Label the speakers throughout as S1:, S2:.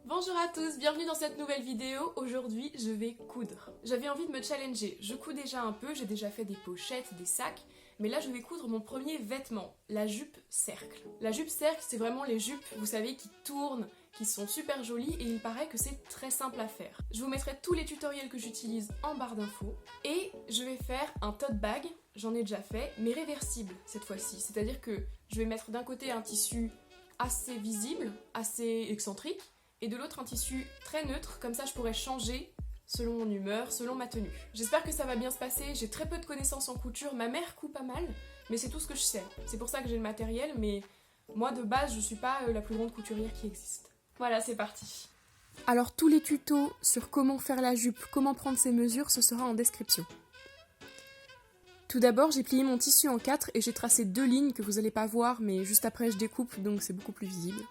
S1: Bonjour à tous, bienvenue dans cette nouvelle vidéo. Aujourd'hui, je vais coudre. J'avais envie de me challenger. Je couds déjà un peu, j'ai déjà fait des pochettes, des sacs, mais là je vais coudre mon premier vêtement, la jupe cercle. La jupe cercle, c'est vraiment les jupes, vous savez, qui tournent, qui sont super jolies et il paraît que c'est très simple à faire. Je vous mettrai tous les tutoriels que j'utilise en barre d'infos et je vais faire un tote bag, j'en ai déjà fait, mais réversible cette fois-ci. C'est-à-dire que je vais mettre d'un côté un tissu assez visible, assez excentrique, et de l'autre un tissu très neutre, comme ça je pourrais changer selon mon humeur, selon ma tenue. J'espère que ça va bien se passer, j'ai très peu de connaissances en couture, ma mère coud pas mal, mais c'est tout ce que je sais. C'est pour ça que j'ai le matériel, mais moi de base je suis pas la plus grande couturière qui existe. Voilà, c'est parti. Alors tous les tutos sur comment faire la jupe, comment prendre ses mesures, ce sera en description. Tout d'abord, j'ai plié mon tissu en 4 et j'ai tracé 2 lignes que vous n'allez pas voir, mais juste après je découpe, donc c'est beaucoup plus visible.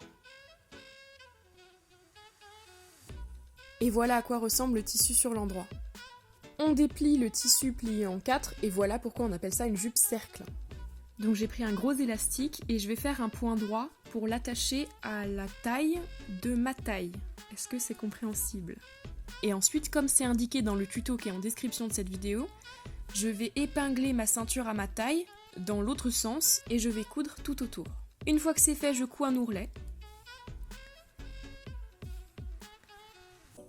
S1: Et voilà à quoi ressemble le tissu sur l'endroit. On déplie le tissu plié en 4 et voilà pourquoi on appelle ça une jupe cercle. Donc j'ai pris un gros élastique et je vais faire un point droit pour l'attacher à la taille de ma taille. Est-ce que c'est compréhensible? Et ensuite, comme c'est indiqué dans le tuto qui est en description de cette vidéo, je vais épingler ma ceinture à ma taille dans l'autre sens et je vais coudre tout autour. Une fois que c'est fait, je couds un ourlet.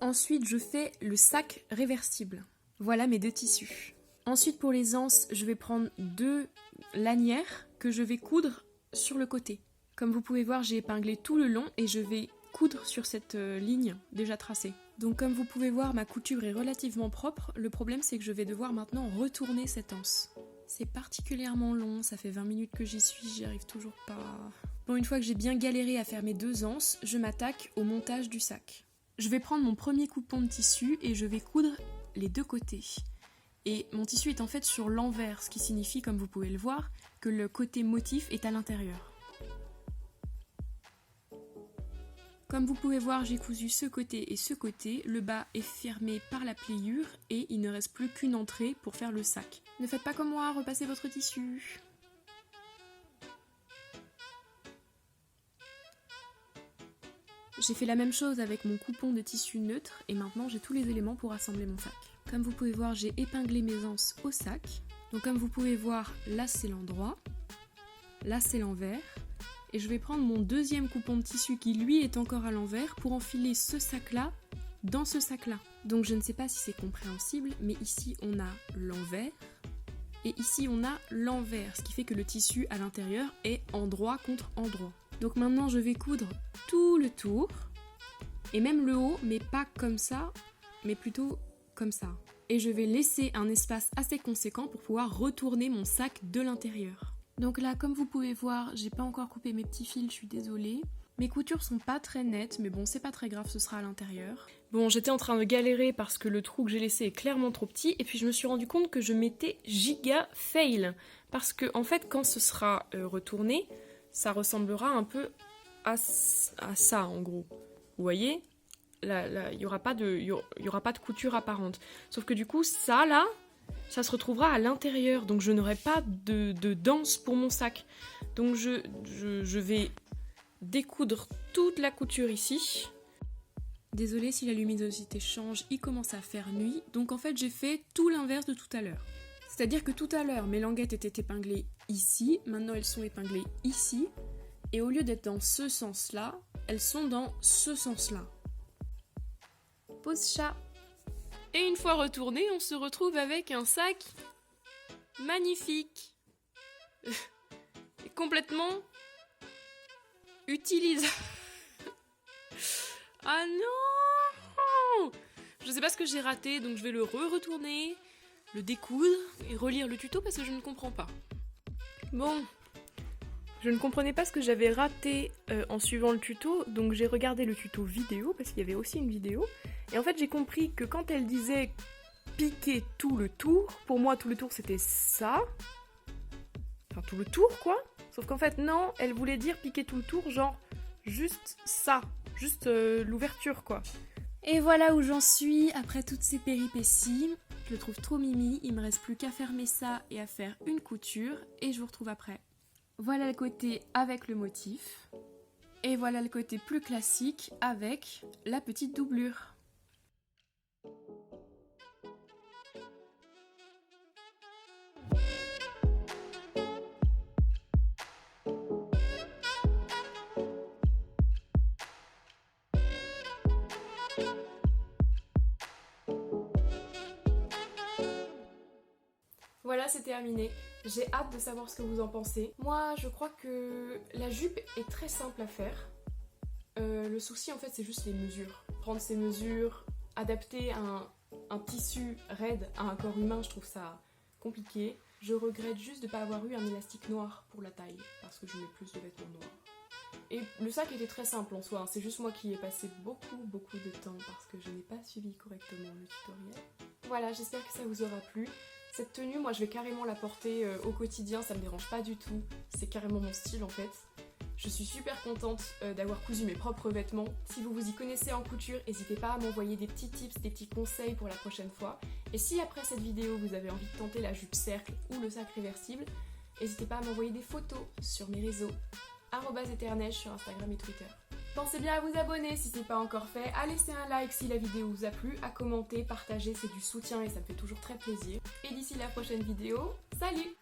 S1: Ensuite, je fais le sac réversible. Voilà mes 2 tissus. Ensuite, pour les anses, je vais prendre 2 lanières que je vais coudre sur le côté. Comme vous pouvez voir, j'ai épinglé tout le long et je vais coudre sur cette ligne déjà tracée. Donc comme vous pouvez voir, ma couture est relativement propre. Le problème, c'est que je vais devoir maintenant retourner cette anse. C'est particulièrement long, ça fait 20 minutes que j'y suis, j'y arrive toujours pas. Bon, une fois que j'ai bien galéré à faire mes 2 anses, je m'attaque au montage du sac. Je vais prendre mon premier coupon de tissu et je vais coudre les 2 côtés. Et mon tissu est en fait sur l'envers, ce qui signifie, comme vous pouvez le voir, que le côté motif est à l'intérieur. Comme vous pouvez voir, j'ai cousu ce côté et ce côté. Le bas est fermé par la pliure et il ne reste plus qu'une entrée pour faire le sac. Ne faites pas comme moi, repassez votre tissu. J'ai fait la même chose avec mon coupon de tissu neutre et maintenant j'ai tous les éléments pour assembler mon sac. Comme vous pouvez voir, j'ai épinglé mes anses au sac. Donc comme vous pouvez voir, là c'est l'endroit, là c'est l'envers. Et je vais prendre mon deuxième coupon de tissu qui lui est encore à l'envers pour enfiler ce sac-là dans ce sac-là. Donc je ne sais pas si c'est compréhensible, mais ici on a l'envers et ici on a l'envers, ce qui fait que le tissu à l'intérieur est endroit contre endroit. Donc maintenant je vais coudre tout le tour, et même le haut, mais pas comme ça, mais plutôt comme ça. Et je vais laisser un espace assez conséquent pour pouvoir retourner mon sac de l'intérieur. Donc là, comme vous pouvez voir, j'ai pas encore coupé mes petits fils, je suis désolée. Mes coutures sont pas très nettes, mais bon, c'est pas très grave, ce sera à l'intérieur. Bon, j'étais en train de galérer parce que le trou que j'ai laissé est clairement trop petit, et puis je me suis rendu compte que je m'étais giga fail. Parce que, en fait, quand ce sera retourné, ça ressemblera un peu à ça, en gros. Vous voyez? Là, il y aura pas de couture apparente. Sauf que du coup, ça, là, ça se retrouvera à l'intérieur. Donc, je n'aurai pas de danse pour mon sac. Donc, je vais découdre toute la couture ici. Désolée si la luminosité change, il commence à faire nuit. Donc, en fait, j'ai fait tout l'inverse de tout à l'heure. C'est-à-dire que tout à l'heure, mes languettes étaient épinglées ici. Maintenant, elles sont épinglées ici. Et au lieu d'être dans ce sens-là, elles sont dans ce sens-là. Pause chat. Et une fois retourné, on se retrouve avec un sac magnifique. Et complètement utilisable. Ah non! Je sais pas ce que j'ai raté, donc je vais le retourner, le découdre et relire le tuto parce que je ne comprends pas. Bon. Je ne comprenais pas ce que j'avais raté en suivant le tuto, donc j'ai regardé le tuto vidéo, parce qu'il y avait aussi une vidéo, et en fait j'ai compris que quand elle disait piquer tout le tour, pour moi tout le tour c'était ça, enfin tout le tour quoi, sauf qu'en fait non, elle voulait dire piquer tout le tour, genre juste ça, juste l'ouverture quoi. Et voilà où j'en suis après toutes ces péripéties, je le trouve trop mimi, il me reste plus qu'à fermer ça et à faire une couture, et je vous retrouve après. Voilà le côté avec le motif. Et voilà le côté plus classique avec la petite doublure. Voilà, c'est terminé. J'ai hâte de savoir ce que vous en pensez. Moi, je crois que la jupe est très simple à faire. Le souci, en fait, c'est juste les mesures. Prendre ces mesures, adapter un tissu raide à un corps humain, je trouve ça compliqué. Je regrette juste de ne pas avoir eu un élastique noir pour la taille, parce que je mets plus de vêtements noirs. Et le sac était très simple en soi, hein. C'est juste moi qui ai passé beaucoup de temps parce que je n'ai pas suivi correctement le tutoriel. Voilà, j'espère que ça vous aura plu. Cette tenue, moi je vais carrément la porter au quotidien, ça me dérange pas du tout. C'est carrément mon style en fait. Je suis super contente d'avoir cousu mes propres vêtements. Si vous vous y connaissez en couture, n'hésitez pas à m'envoyer des petits tips, des petits conseils pour la prochaine fois. Et si après cette vidéo vous avez envie de tenter la jupe cercle ou le sac réversible, n'hésitez pas à m'envoyer des photos sur mes réseaux @eternège sur Instagram et Twitter. Pensez bien à vous abonner si ce n'est pas encore fait, à laisser un like si la vidéo vous a plu, à commenter, partager, c'est du soutien et ça me fait toujours très plaisir. Et d'ici la prochaine vidéo, salut!